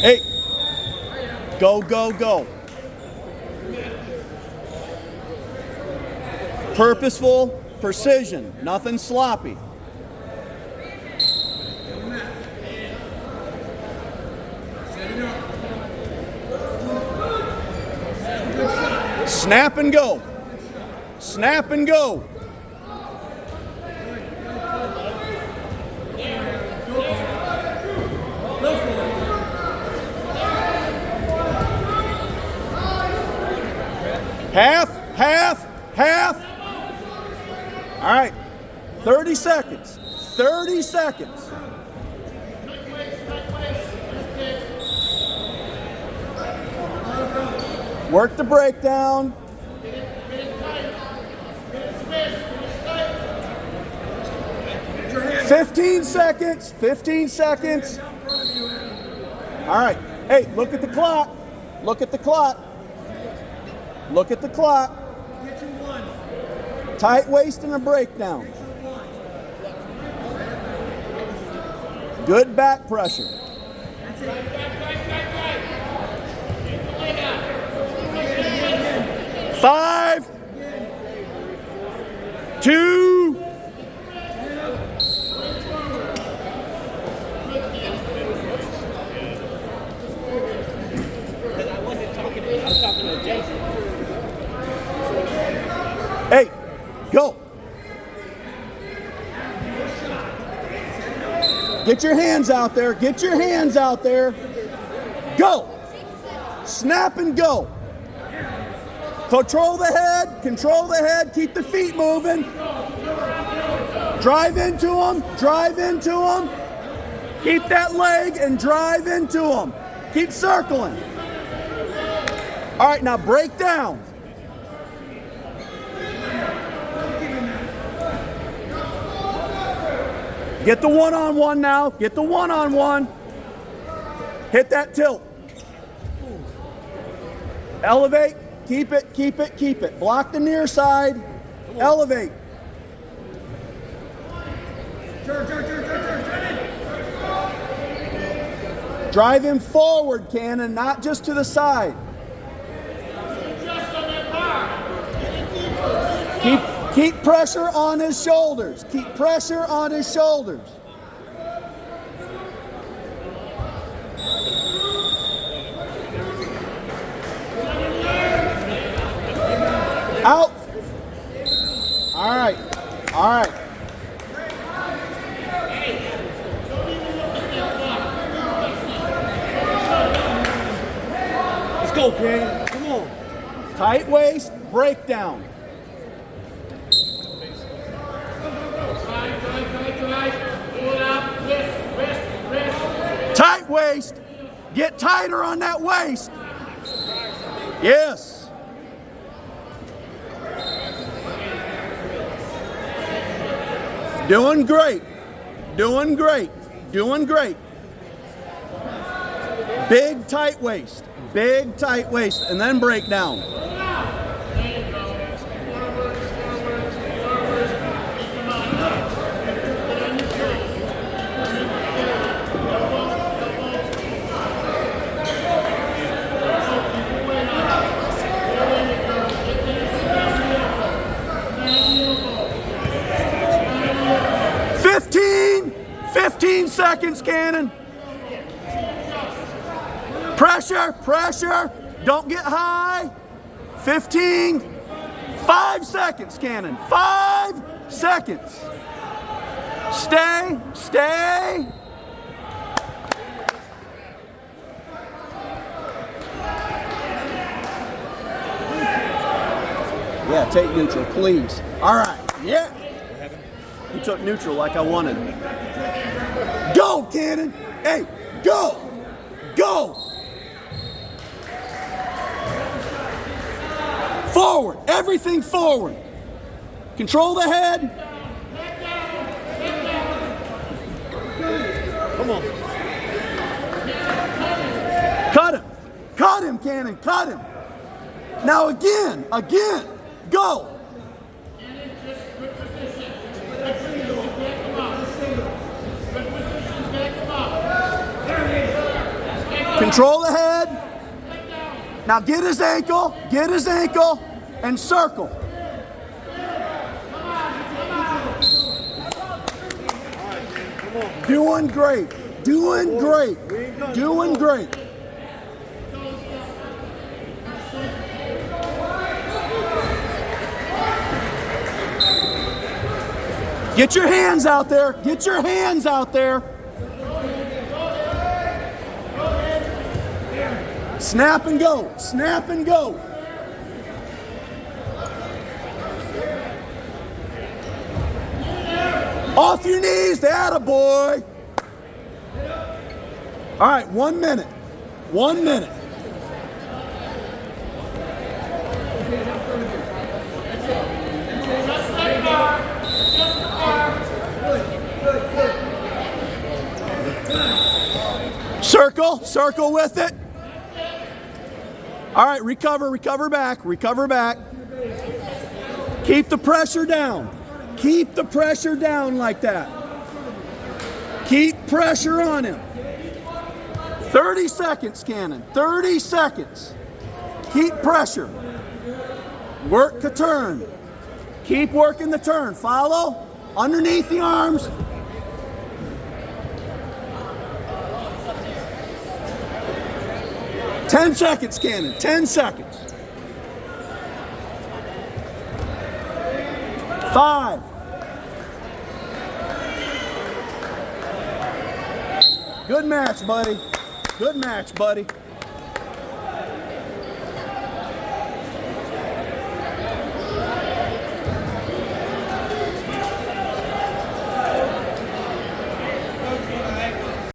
Hey, go, go, go. Purposeful precision, nothing sloppy. Snap and go. Snap and go. Half, half, half. All right, 30 seconds. 30 seconds. Work the breakdown. Fifteen seconds. 15 seconds. All right. Hey, look at the clock. Look at the clock. Look at the clock. Tight waist and a breakdown. Good back pressure. 5, 2. Hey, go. Get your hands out there. Get your hands out there. Go. Snap and go. Control the head. Control the head. Keep the feet moving. Drive into them. Drive into them. Keep that leg and drive into them. Keep circling. All right, now break down. Get the one-on-one now. Get the one-on-one. Hit that tilt. Elevate. Keep it, keep it, keep it. Block the near side. Elevate. Drive him forward, Canin, not just to the side. Keep pressure on his shoulders. Keep pressure on his shoulders. Out. All right. All right. Let's go, Canin. Come on. Tight waist, breakdown. Tight waist. Get tighter on that waist. Yes. Doing great. Doing great. Doing great. Big tight waist. Big tight waist. And then break down. Seconds, Canin. Pressure, pressure. Don't get high. 15. 5 seconds, Canin. 5 seconds. Stay, stay. Yeah, take neutral, please. All right. Yeah. You took neutral like I wanted. Go, Canin! Hey, go! Go! Forward! Everything forward! Control the head! Come on. Cut him! Cut him, Canin! Cut him! Now again! Go! Control the head. Now get his ankle, and circle. Doing great, doing great, doing great. Get your hands out there, get your hands out there. Snap and go, snap and go. Off your knees, attaboy. All right, 1 minute, 1 minute. Circle, circle with it. All right, recover, recover back, recover back. Keep the pressure down. Keep the pressure down like that. Keep pressure on him. 30 seconds, Canin, 30 seconds. Keep pressure. Work the turn. Keep working the turn. Follow, underneath the arms. Ten seconds, Canin, 10 seconds. 5. Good match, buddy. Good match, buddy.